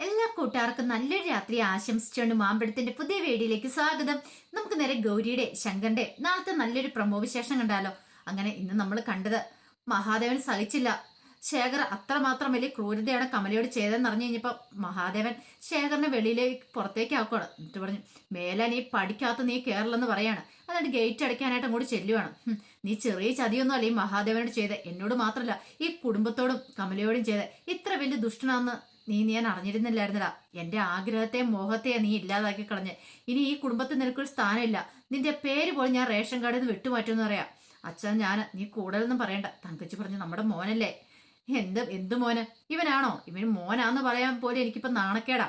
എല്ലാ കൂട്ടുകാർക്കും നല്ലൊരു രാത്രി ആശംസിച്ചുകൊണ്ട് മാമ്പഴത്തിന്റെ പുതിയ വീഡിയോയിലേക്ക് സ്വാഗതം. നമുക്ക് നേരെ ഗൗരിയുടെ ശങ്കറിന്റെ നാളത്തെ നല്ലൊരു പ്രമോ വിശേഷം കണ്ടാലോ. അങ്ങനെ ഇന്ന് നമ്മൾ കണ്ടത് മഹാദേവൻ സഹിച്ചില്ല. ശേഖർ അത്രമാത്രം വലിയ ക്രൂരതയാണ് കമലയോട് ചെയ്തതെന്ന് അറിഞ്ഞു കഴിഞ്ഞപ്പോ മഹാദേവൻ ശേഖറിനെ വെളിയിലേക്ക് പുറത്തേക്ക് ആക്കുകയാണ്. എന്നിട്ട് പറഞ്ഞു, മേലെ നീ പഠിക്കാത്ത നീ കേരളെന്ന് പറയാണ്. അതുകൊണ്ട് ഗേറ്റ് അടയ്ക്കാനായിട്ട് അങ്ങോട്ട് ചെല്ലുവാണ്. നീ ചെറിയ ചതിയൊന്നും അല്ല ഈ മഹാദേവനോട് ചെയ്ത്, എന്നോട് മാത്രമല്ല ഈ കുടുംബത്തോടും കമലയോടും ചെയ്ത്. ഇത്ര വലിയ ദുഷ്ടനാന്ന് നീ ഞാൻ അറിഞ്ഞിരുന്നില്ലായിരുന്നടാ. എന്റെ ആഗ്രഹത്തെ മോഹത്തെ നീ ഇല്ലാതാക്കി കളഞ്ഞ്. ഇനി ഈ കുടുംബത്തിൽ നിനക്കൊരു സ്ഥാനമില്ല. നിന്റെ പേര് പോലും ഞാൻ റേഷൻ കാർഡിൽ നിന്ന് വിട്ടുമാറ്റുമെന്ന് പറയാം. അച്ഛൻ നീ കൂടുതലൊന്നും പറയണ്ട. തങ്കച്ചി പറഞ്ഞു, നമ്മുടെ മോനല്ലേ. എന്ത് മോന്? ഇവനാണോ? ഇവന് മോനാന്ന് പറയാൻ പോലും എനിക്കിപ്പോ നാണക്കേടാ.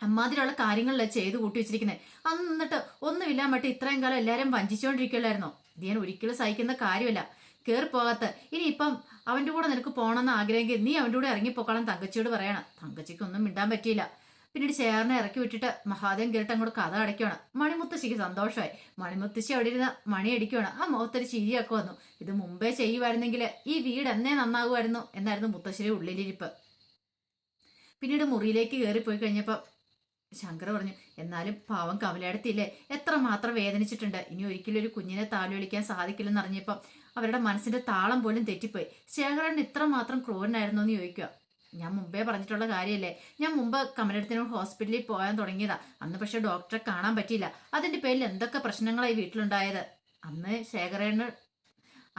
അമ്മാതിരിയുള്ള കാര്യങ്ങളല്ലേ ചെയ്തു കൂട്ടി വെച്ചിരിക്കുന്നത്. അന്ന് നിന്നിട്ട് ഒന്നുമില്ലാൻ പറ്റി ഇത്രയും കാലം എല്ലാരും വഞ്ചിച്ചുകൊണ്ടിരിക്കുകയല്ലായിരുന്നോ? ഇത് ഞാൻ ഒരിക്കലും സഹിക്കുന്ന കാര്യമല്ല. കേറിപ്പോകാത്ത ഇനി ഇപ്പം അവന്റെ കൂടെ നിനക്ക് പോകണമെന്ന് ആഗ്രഹമെങ്കിൽ നീ അവന്റെ കൂടെ ഇറങ്ങിപ്പോക്കണം തങ്കച്ചിയോട് പറയണം. തങ്കച്ചിക്ക് ഒന്നും മിണ്ടാൻ പറ്റിയില്ല. പിന്നീട് ചേറിനെ ഇറക്കി വിട്ടിട്ട് മഹാദേവൻ കേട്ട് അങ്ങോട്ട് കഥ അടയ്ക്കുകയാണ്. മണിമുത്തശ്ശിക്ക് സന്തോഷമായി. മണിമുത്തശ്ശി അവിടെ ഇരുന്ന് മണി അടിക്കുകയാണ്. ആ മുഖത്തൊരു ചിരിയൊക്കെ വന്നു. ഇത് മുമ്പേ ചെയ്യുമായിരുന്നെങ്കിൽ ഈ വീട് എന്നേ നന്നാകുമായിരുന്നു എന്നായിരുന്നു മുത്തശ്ശിയുടെ ഉള്ളിലിരിപ്പ്. പിന്നീട് മുറിയിലേക്ക് കയറിപ്പോയി കഴിഞ്ഞപ്പോ ശങ്കർ പറഞ്ഞു, എന്നാലും പാവം കമലയെടുത്തില്ലേ, എത്രമാത്രം വേദനിച്ചിട്ടുണ്ട്. ഇനി ഒരിക്കലും ഒരു കുഞ്ഞിനെ താലി വിളിക്കാൻ സാധിക്കില്ലെന്ന് അറിഞ്ഞപ്പം അവരുടെ മനസ്സിന്റെ താളം പോലും തെറ്റിപ്പോയി. ശേഖരൻ ഇത്രമാത്രം ക്രൂരനായിരുന്നു എന്ന് ചോദിക്കുക. ഞാൻ മുമ്പേ പറഞ്ഞിട്ടുള്ള കാര്യമല്ലേ, ഞാൻ മുമ്പ് കമലടുത്തിനോട് ഹോസ്പിറ്റലിൽ പോകാൻ തുടങ്ങിയതാ. അന്ന് പക്ഷെ ഡോക്ടറെ കാണാൻ പറ്റിയില്ല. അതിന്റെ പേരിൽ എന്തൊക്കെ പ്രശ്നങ്ങളായി വീട്ടിലുണ്ടായത്. അന്ന് ശേഖരന്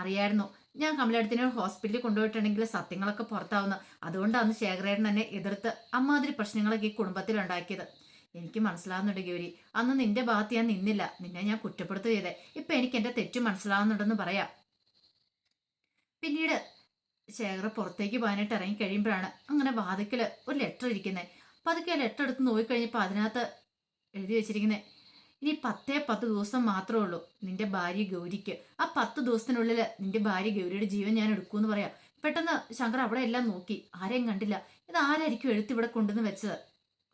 അറിയായിരുന്നു ഞാൻ കമലടുത്തിനെ ഹോസ്പിറ്റലിൽ കൊണ്ടുപോയിട്ടുണ്ടെങ്കിൽ സത്യങ്ങളൊക്കെ പുറത്താവുന്നു. അതുകൊണ്ടാണ് ശേഖരേട്ടൻ എന്നെ എതിർത്ത് അമ്മാതിരി പ്രശ്നങ്ങളൊക്കെ ഈ കുടുംബത്തിൽ ഉണ്ടാക്കിയത്. എനിക്ക് മനസ്സിലാവുന്നുണ്ട് ഗൗരി, അന്ന് നിന്റെ ഭാഗത്ത് ഞാൻ നിന്നില്ല. നിന്നെ ഞാൻ കുറ്റപ്പെടുത്തു ചെയ്തേ. ഇപ്പൊ എനിക്ക് എന്റെ തെറ്റ് മനസ്സിലാവുന്നുണ്ടെന്ന് പറയാം. പിന്നീട് ശേഖർ പുറത്തേക്ക് പോകാനായിട്ട് ഇറങ്ങി കഴിയുമ്പോഴാണ് അങ്ങനെ വാതിക്കല് ഒരു ലെറ്റർ ഇരിക്കുന്നത്. പതുക്കെ ലെറ്റർ എടുത്ത് നോക്കിക്കഴിഞ്ഞപ്പോ അതിനകത്ത് എഴുതി വെച്ചിരിക്കുന്നത്, ഇനി 10 ദിവസം മാത്രമേ ഉള്ളൂ നിന്റെ ഭാര്യ ഗൗരിക്ക്. ആ 10 ദിവസത്തിനുള്ളിൽ നിന്റെ ഭാര്യ ഗൗരിയുടെ ജീവൻ ഞാൻ എടുക്കൂന്ന് പറയാം. പെട്ടെന്ന് ശങ്കർ അവിടെ എല്ലാം നോക്കി, ആരെയും കണ്ടില്ല. ഇത് ആരായിരിക്കും എഴുത്ത് ഇവിടെ കൊണ്ടുവന്ന് വെച്ചത്?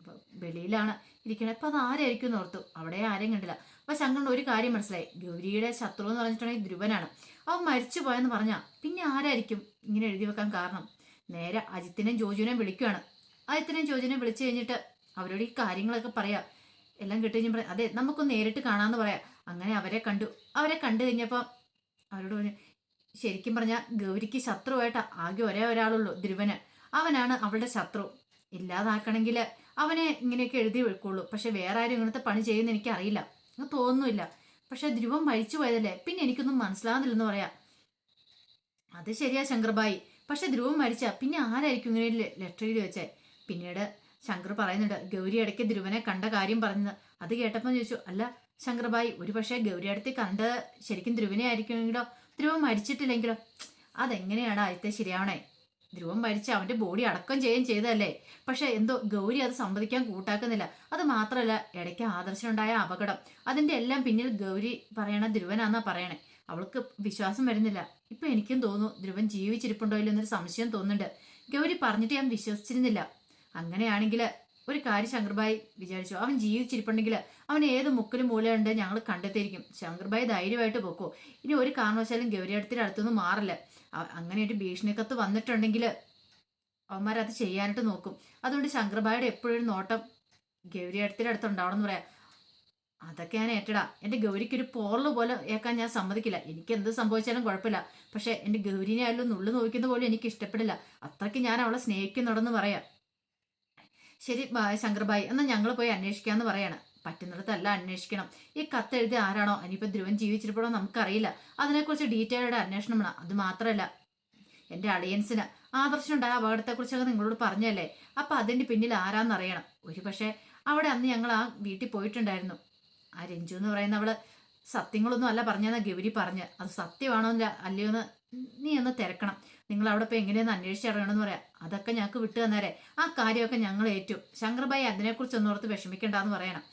അപ്പൊ വെളിയിലാണ് ഇരിക്കണേ. അപ്പൊ അത് ആരായിരിക്കും എന്ന് ഓർത്തു. അവിടെ ആരെയും കണ്ടില്ല. അപ്പൊ ശങ്കറിന് ഒരു കാര്യം മനസ്സിലായി, ഗൗരിയുടെ ശത്രു എന്ന് പറഞ്ഞിട്ടുണ്ടെങ്കിൽ ധ്രുവനാണ്. അവൻ മരിച്ചു പോയെന്ന് പറഞ്ഞാ പിന്നെ ആരായിരിക്കും ഇങ്ങനെ എഴുതി വെക്കാൻ കാരണം? നേരെ അജിത്തിനെയും ജോജുവിനെയും വിളിക്കുകയാണ്. അജിത്തിനെയും ജോജുവിനെയും വിളിച്ചു കഴിഞ്ഞിട്ട് അവരോട് ഈ കാര്യങ്ങളൊക്കെ പറയാം. എല്ലാം കിട്ടുകഴിഞ്ഞ പറയാം, അതെ നമുക്കൊന്ന് നേരിട്ട് കാണാന്ന് പറയാം. അങ്ങനെ അവരെ കണ്ടു കഴിഞ്ഞപ്പോ അവരോട് പറഞ്ഞു, ശരിക്കും പറഞ്ഞാൽ ഗൗരിക്ക് ശത്രുവായിട്ട് ആകെ ഒരേ ഒരാളുള്ളൂ, ധ്രുവന്. അവനാണ് അവളുടെ ശത്രു. ഇല്ലാതാക്കണമെങ്കിൽ അവനെ ഇങ്ങനെയൊക്കെ എഴുതി വെക്കുള്ളൂ. പക്ഷെ വേറെ ആരും ഇങ്ങനത്തെ പണി ചെയ്യുന്ന എനിക്ക് അറിയില്ല, തോന്നുന്നില്ല. പക്ഷെ ധ്രുവൻ മരിച്ചു പോയതല്ലേ, പിന്നെ എനിക്കൊന്നും മനസ്സിലാവുന്നില്ലെന്ന് പറയാം. അത് ശരിയാ ശങ്കർബായി, പക്ഷെ ധ്രുവൻ മരിച്ച പിന്നെ ആരായിരിക്കും ഇങ്ങനെ ലെറ്റർ എഴുതി വെച്ചേ? പിന്നീട് ശങ്കർ പറയുന്നുണ്ട്, ഗൗരി ഇടയ്ക്ക് ധ്രുവനെ കണ്ട കാര്യം പറഞ്ഞത്. അത് കേട്ടപ്പോൾ ചോദിച്ചു, അല്ല ശങ്കർബായി, ഒരു പക്ഷേ ഗൗരി അടുത്ത് കണ്ട ശരിക്കും ധ്രുവനെ ആയിരിക്കുമെങ്കിലോ? ധ്രുവൻ മരിച്ചിട്ടില്ലെങ്കിലോ? അതെങ്ങനെയാണ് ആദ്യത്തെ ശരിയാവണേ? ധ്രുവൻ മരിച്ച് അവന്റെ ബോഡി അടക്കം ചെയ്തതല്ലേ? പക്ഷെ എന്തോ ഗൗരി അത് സമ്മതിക്കാൻ കൂട്ടാക്കുന്നില്ല. അത് മാത്രമല്ല, ഇടയ്ക്ക് ആദർശനുണ്ടായ അപകടം, അതിന്റെ എല്ലാം പിന്നിൽ ഗൗരി പറയണ ധ്രുവനാന്നാ പറയണേ. അവൾക്ക് വിശ്വാസം വരുന്നില്ല. ഇപ്പൊ എനിക്കും തോന്നുന്നു ധ്രുവൻ ജീവിച്ചിരിപ്പുണ്ടോ ഇല്ലോ എന്നൊരു സംശയം തോന്നുന്നുണ്ട്. ഗൗരി പറഞ്ഞിട്ട് ഞാൻ വിശ്വസിച്ചിരുന്നില്ല. അങ്ങനെയാണെങ്കിൽ ഒരു കാര്യം ശങ്കർബായി വിചാരിച്ചു, അവൻ ജീവിച്ചിരിപ്പുണ്ടെങ്കിൽ അവൻ ഏത് മുക്കിലും മൂലയുണ്ട് ഞങ്ങൾ കണ്ടെത്തിയിരിക്കും. ശങ്കർബായി ധൈര്യമായിട്ട് പോക്കോ. ഇനി ഒരു കാരണവശാലും ഗൗരിയടത്തിന്റെ അടുത്തൊന്നും മാറില്ല. അങ്ങനെ ഒരു ഭീഷണിക്കത്ത് വന്നിട്ടുണ്ടെങ്കിൽ അവന്മാരത് ചെയ്യാനായിട്ട് നോക്കും. അതുകൊണ്ട് ശങ്കർബായിയുടെ എപ്പോഴും നോട്ടം ഗൗരിയടത്തിന്റെ അടുത്തുണ്ടാവണം എന്ന് പറയാം. അതൊക്കെ ഞാൻ ഏറ്റടാ. എന്റെ ഗൗരിക്കൊരു പോറല് പോലെ ഏക്കാൻ ഞാൻ സമ്മതിക്കില്ല. എനിക്ക് എന്ത് സംഭവിച്ചാലും കുഴപ്പമില്ല. പക്ഷെ എന്റെ ഗൗരിനെ ആയാലും നുള്ളു നോക്കുന്ന പോലും എനിക്ക് ഇഷ്ടപ്പെടില്ല. അത്രയ്ക്ക് ഞാൻ അവളെ സ്നേഹിക്കുന്നുണ്ടെന്ന് പറയാം. ശരി ശങ്കർബായി, എന്നാൽ ഞങ്ങൾ പോയി അന്വേഷിക്കാന്ന് പറയാണ്. പറ്റുന്നിടത്തല്ല അന്വേഷിക്കണം. ഈ കത്തെഴുതി ആരാണോ, ഇനിയിപ്പോ ധ്രുവൻ ജീവിച്ചിരിപ്പോ നമുക്കറിയില്ല. അതിനെക്കുറിച്ച് ഡീറ്റെയിൽഡ് അന്വേഷണം വേണം. അത് മാത്രമല്ല, എന്റെ അളിയൻസിന് ആദർശനുണ്ടായ അപകടത്തെക്കുറിച്ചൊക്കെ നിങ്ങളോട് പറഞ്ഞല്ലേ. അപ്പൊ അതിന്റെ പിന്നിൽ ആരാന്നറിയണം. ഒരു പക്ഷെ അവിടെ അന്ന് ഞങ്ങൾ ആ വീട്ടിൽ പോയിട്ടുണ്ടായിരുന്നു. ആ രഞ്ജു എന്ന് പറയുന്ന അവള് സത്യങ്ങളൊന്നും അല്ല പറഞ്ഞെന്നാ ഗൗരി പറഞ്ഞ്. അത് സത്യമാണോ അല്ലയോ എന്ന് നീ ഒന്ന് തിരക്കണം. നിങ്ങൾ അവിടെ ഇപ്പൊ എങ്ങനെയൊന്ന് അന്വേഷിച്ചറിയണമെന്ന് പറയാം. അതൊക്കെ ഞങ്ങൾക്ക് വിട്ടു തന്നേരെ. ആ കാര്യമൊക്കെ ഞങ്ങൾ ഏറ്റു. ശങ്കർബായി അതിനെക്കുറിച്ച് ഒന്നോർത്ത് വിഷമിക്കണ്ടെന്ന് പറയണം.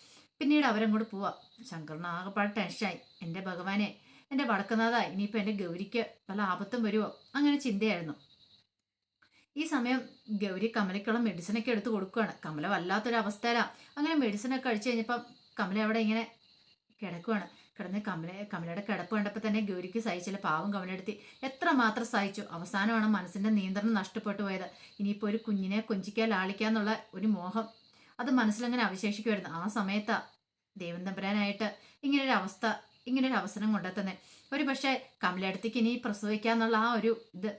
പിന്നീട് അവരങ്ങോട്ട് പോവാ. ശങ്കറിന് ആകെപ്പാട് ടെൻഷനായി. എന്റെ ഭഗവാനെ, എന്റെ വടക്കുന്നാഥ, ഇനിയിപ്പോ എന്റെ ഗൗരിക്ക് പല ആപത്തും വരുമോ, അങ്ങനെ ചിന്തയായിരുന്നു. ഈ സമയം ഗൗരി കമലയ്ക്കുള്ള മെഡിസിനൊക്കെ എടുത്ത് കൊടുക്കുകയാണ്. കമല വല്ലാത്തൊരു അവസ്ഥയിലാണ്. അങ്ങനെ മെഡിസിനൊക്കെ കഴിച്ചു കഴിഞ്ഞപ്പം കമല അവിടെ ഇങ്ങനെ കിടക്കുവാണ്. കിടന്ന് കമലയുടെ കിടപ്പ് കണ്ടപ്പോൾ തന്നെ ഗൗരിക്ക് സഹിച്ചില്ല. പാവം കമലെടുത്തി എത്ര മാത്രം സഹിച്ചു. അവസാനമാണ് മനസ്സിന്റെ നിയന്ത്രണം നഷ്ടപ്പെട്ടു പോയത്. ഇനിയിപ്പോൾ ഒരു കുഞ്ഞിനെ കൊഞ്ചിക്കാൻ ലാളിക്കാന്നുള്ള ഒരു മോഹം അത് മനസ്സിലങ്ങനെ അവശേഷിക്കുമായിരുന്നു. ആ സമയത്താ ദൈവം തമ്പുരാനായിട്ട് ഇങ്ങനൊരു അവസരം കൊണ്ടെത്തുന്നത്. ഒരു പക്ഷേ കമലെടുത്തേക്ക് ഇനി പ്രസവിക്കാന്നുള്ള ആ ഒരു ഇത്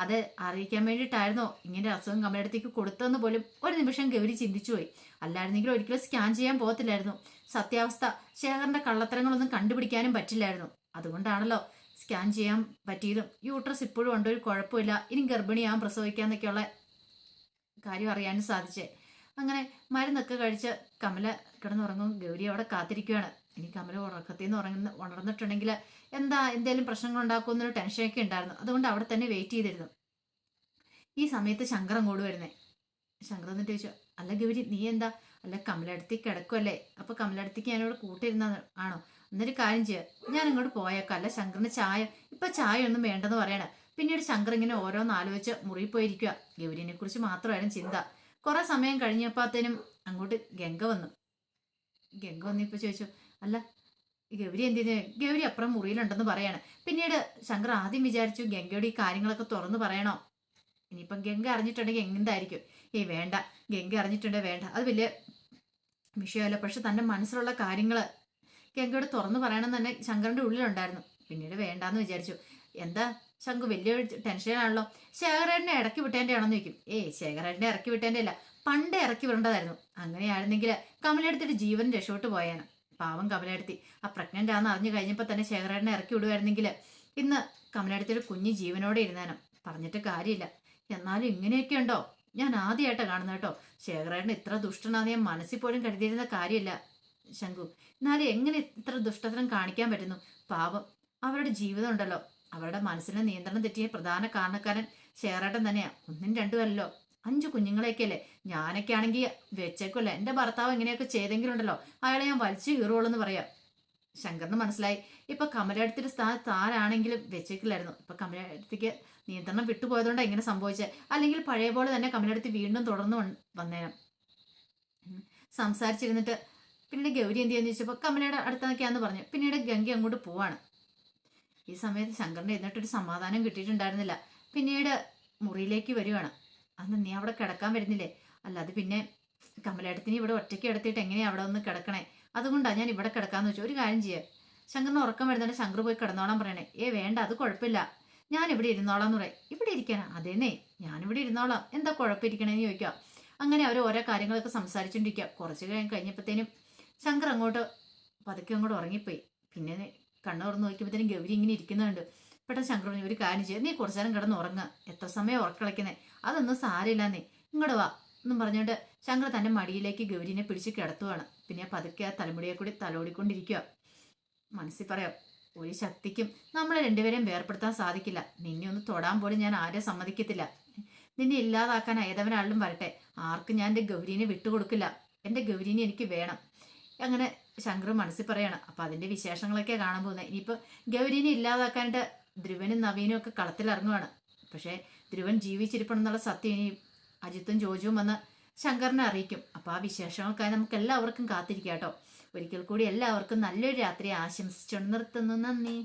അത് അറിയിക്കാൻ വേണ്ടിയിട്ടായിരുന്നോ ഇങ്ങനെ അസുഖം കമലെടുത്തേക്ക് കൊടുത്തതെന്ന് പോലും ഒരു നിമിഷം ഗൗരി ചിന്തിച്ചു പോയി. അല്ലായിരുന്നെങ്കിൽ ഒരിക്കലും സ്കാൻ ചെയ്യാൻ പോകത്തില്ലായിരുന്നു. സത്യാവസ്ഥ ശേഖറിന്റെ കള്ളത്തരങ്ങളൊന്നും കണ്ടുപിടിക്കാനും പറ്റില്ലായിരുന്നു. അതുകൊണ്ടാണല്ലോ സ്കാൻ ചെയ്യാൻ പറ്റിയതും. യൂട്രസ് ഇപ്പോഴും ഉണ്ട്, ഒരു കുഴപ്പമില്ല, ഇനി ഗർഭിണിയാകാൻ പ്രസവിക്കാന്നൊക്കെയുള്ള കാര്യം അറിയാനും സാധിച്ചേ. അങ്ങനെ മരുന്നൊക്കെ കഴിച്ച് കമല കിടന്നുറങ്ങും. ഗൗരി അവിടെ കാത്തിരിക്കുകയാണ്. ഇനി കമല ഉറക്കത്തിൽ നിന്ന് ഉണർന്നിട്ടുണ്ടെങ്കിൽ എന്തേലും പ്രശ്നങ്ങൾ ഉണ്ടാക്കുമെന്നൊരു ടെൻഷനൊക്കെ ഉണ്ടായിരുന്നു. അതുകൊണ്ട് അവിടെ തന്നെ വെയിറ്റ് ചെയ്തിരുന്നു. ഈ സമയത്ത് ശങ്കർ അങ്ങോട്ട് വരുന്നേ. ശങ്കർ എന്നിട്ട് ചോദിച്ചു, അല്ല ഗൗരി നീ എന്താ? അല്ല കമലടുത്തേക്ക് കിടക്കുമല്ലേ, അപ്പൊ കമലടുത്തേക്ക് ഞാനിവിടെ കൂട്ടിരുന്ന ആണോ? എന്നൊരു കാര്യം ചെയ്യുക, ഞാൻ ഇങ്ങോട്ട് പോയേക്കാം. അല്ല ശങ്കറിന് ചായ ഒന്നും വേണ്ടെന്ന് പറയണ. പിന്നീട് ശങ്കർ ഇങ്ങനെ ഓരോന്ന് ആലോചിച്ച് മുറിയിൽ പോയിരിക്കുക. ഗൗരിനെ കുറിച്ച് മാത്രമായിരുന്നു ചിന്ത. കുറെ സമയം കഴിഞ്ഞപ്പോഴത്തേനും അങ്ങോട്ട് ഗംഗ വന്നിപ്പോ ചോദിച്ചു, അല്ല ഗൗരി എന്തിന്? ഗൗരി അപ്പുറം മുറിയിലുണ്ടെന്ന് പറയാണ്. പിന്നീട് ശങ്കർ ആദ്യം വിചാരിച്ചു ഗംഗയോട് ഈ കാര്യങ്ങളൊക്കെ തുറന്നു പറയണോ. ഇനിയിപ്പം ഗംഗ അറിഞ്ഞിട്ടുണ്ടെങ്കിൽ എന്തായിരിക്കും? വേണ്ട, ഗംഗ അറിഞ്ഞിട്ടുണ്ടെങ്കിൽ വേണ്ട, അത് വലിയ വിഷയമല്ല. പക്ഷെ തന്റെ മനസ്സിലുള്ള കാര്യങ്ങള് ഗംഗയോട് തുറന്നു പറയണം തന്നെ ശങ്കറിന്റെ ഉള്ളിലുണ്ടായിരുന്നു. പിന്നീട് വേണ്ടാന്ന് വിചാരിച്ചു. എന്താ ശങ്കു വലിയൊരു ടെൻഷനാണല്ലോ. ശേഖരേട്ടനെ ഇറക്കി വിട്ടേന്റെ ആണെന്ന് ചോദിക്കും. ശേഖരേട്ടനെ ഇറക്കി വിട്ടേന്റെ അല്ല, പണ്ടേ ഇറക്കി വിടേണ്ടതായിരുന്നു. അങ്ങനെയായിരുന്നെങ്കിൽ കമലെടുത്തിട്ട് ജീവൻ രക്ഷോട്ട് പോയാണ്. പാവം കമലെടുത്തി ആ പ്രഗ്നന്റ് ആണെന്ന് അറിഞ്ഞു കഴിഞ്ഞപ്പോൾ തന്നെ ശേഖരേട്ടനെ ഇറക്കി വിടുമായിരുന്നെങ്കിൽ ഇന്ന് കമലെടുത്തിട്ട് കുഞ്ഞ് ജീവനോടെ ഇരുന്നാനും. പറഞ്ഞിട്ട് കാര്യമില്ല. എന്നാലും ഇങ്ങനെയൊക്കെ ഉണ്ടോ? ഞാൻ ആദ്യമായിട്ടാണ് കാണുന്നത് കേട്ടോ. ശേഖരേട്ടൻ ഇത്ര ദുഷ്ടനാന്ന് ഞാൻ മനസ്സിൽ പോലും കരുതിയിരുന്ന കാര്യമില്ല ശങ്കു. എന്നാലും എങ്ങനെ ഇത്ര ദുഷ്ടതരം കാണിക്കാൻ പറ്റുന്നു? പാവം, അവരുടെ ജീവിതം ഉണ്ടല്ലോ, അവരുടെ മനസ്സിന്റെ നിയന്ത്രണം തെറ്റിയ പ്രധാന കാരണക്കാരൻ ശേഖരേട്ടൻ തന്നെയാ. ഒന്നും രണ്ടുമല്ലോ, 5 കുഞ്ഞുങ്ങളെയൊക്കെയല്ലേ. ഞാനൊക്കെ ആണെങ്കിൽ വെച്ചേക്കുമല്ല. എന്റെ ഭർത്താവ് ഇങ്ങനെയൊക്കെ ചെയ്തെങ്കിലും ഉണ്ടല്ലോ, അയാളെ ഞാൻ വലിച്ചു കീറുള്ളൂ പറയാം. ശങ്കറിന് മനസ്സിലായി ഇപ്പൊ കമലെടുത്തിട്ട് താരാണെങ്കിലും വെച്ചേക്കില്ലായിരുന്നു. ഇപ്പൊ കമലെടുത്തേക്ക് നിയന്ത്രണം വിട്ടുപോയതുകൊണ്ടാണ് ഇങ്ങനെ സംഭവിച്ചത്. അല്ലെങ്കിൽ പഴയ പോലെ തന്നെ കമലെടുത്ത് വീണ്ടും തുടർന്ന് വന്നേരം. സംസാരിച്ചിരുന്നിട്ട് പിന്നീട് ഗൗരി എന്ത് ചെയ്യാന്ന് ചോദിച്ചപ്പോൾ കമലയുടെ അടുത്തൊക്കെയാന്ന് പറഞ്ഞു. പിന്നീട് ഗംഗ അങ്ങോട്ട് പോവാണ്. ഈ സമയത്ത് ശങ്കറിന്റെ എന്നിട്ടൊരു സമാധാനം കിട്ടിയിട്ടുണ്ടായിരുന്നില്ല. പിന്നീട് മുറിയിലേക്ക് വരുവാണ്. അന്ന് നീ അവിടെ കിടക്കാൻ വരുന്നില്ലേ? അല്ല അത് പിന്നെ കമലേട്ടത്തിന് ഇവിടെ ഒറ്റയ്ക്ക് എടുത്തിട്ട് എങ്ങനെയാ അവിടെ ഒന്ന് കിടക്കണേ? അതുകൊണ്ടാണ് ഞാൻ ഇവിടെ കിടക്കാന്ന് വെച്ചു. ഒരു കാര്യം ചെയ്യേ, ശങ്കറിന് ഉറക്കം വരുന്നുണ്ട്, ശങ്കർ പോയി കിടന്നോളാൻ പറയണേ. വേണ്ട, അത് കുഴപ്പമില്ല, ഞാൻ ഇവിടെ ഇരുന്നോളാന്ന് പറയും. ഇവിടെ ഇരിക്കാനാ? അതേന്നേ, ഞാനിവിടെ ഇരുന്നോളാം, എന്താ കുഴപ്പമിരിക്കണേന്ന് ചോദിക്കാം. അങ്ങനെ അവർ ഓരോ കാര്യങ്ങളൊക്കെ സംസാരിച്ചോണ്ടിരിക്കുക. കുറച്ച് കഴിഞ്ഞപ്പോഴത്തേനും ശങ്കർ പതുക്കെ അങ്ങോട്ട് ഉറങ്ങിപ്പോയി. പിന്നെ കണ്ണു തുറന്ന് നോക്കിയപ്പോഴത്തേനും ഗൗരി ഇങ്ങനെ ഇരിക്കുന്നുണ്ട്. പെട്ടെന്ന് ശങ്കർ പറഞ്ഞു, ഒരു കാര്യം ചെയ്യും, നീ കുറച്ചു നേരം കിടന്ന് ഉറങ്ങുക, എത്ര സമയം ഉറക്കളയ്ക്കുന്നേ, അതൊന്നും സാരമില്ലാന്നേ, ഇങ്ങോട്ട് വാ എന്നും പറഞ്ഞുകൊണ്ട് ശങ്കർ തന്റെ മടിയിലേക്ക് ഗൗരിനെ പിടിച്ച് കിടത്തുവാണ്. പിന്നെ പതുക്കെ ആ തലമുടിയെ കൂടി തലോടിക്കൊണ്ടിരിക്കുക. മനസ്സിൽ പറയാം, ഒരു ശക്തിക്കും നമ്മളെ രണ്ടുപേരെയും വേർപ്പെടുത്താൻ സാധിക്കില്ല. നിന്നെ ഒന്ന് തൊടാൻ പോലും ഞാൻ ആരെ സമ്മതിക്കത്തില്ല. നിന്നെ ഇല്ലാതാക്കാൻ ഏതവനാളിലും വരട്ടെ, ആർക്കും ഞാൻ എൻ്റെ ഗൗരീനെ വിട്ടുകൊടുക്കില്ല. എൻ്റെ ഗൗരീനെ എനിക്ക് വേണം. അങ്ങനെ ശങ്കർ മനസ്സിൽ പറയാണ്. അപ്പൊ അതിന്റെ വിശേഷങ്ങളൊക്കെ കാണാൻ പോകുന്നത്. ഇനിയിപ്പോ ഗൗരീനെ ഇല്ലാതാക്കാനായിട്ട് ധ്രുവനും നവീനും ഒക്കെ കളത്തിലിറങ്ങുവാണ്. പക്ഷെ ധ്രുവൻ ജീവിച്ചിരിപ്പണെന്നുള്ള സത്യം ഇനി അജിത്തും ജോജുവും വന്ന് ശങ്കറിനെ അറിയിക്കും. അപ്പൊ ആ വിശേഷങ്ങൾക്കായി നമുക്ക് എല്ലാവർക്കും കാത്തിരിക്കാം കേട്ടോ. ഒരിക്കൽ കൂടി എല്ലാവർക്കും നല്ലൊരു രാത്രി ആശംസിച്ചുകൊണ്ട് നിർത്തുന്നു. നന്ദി.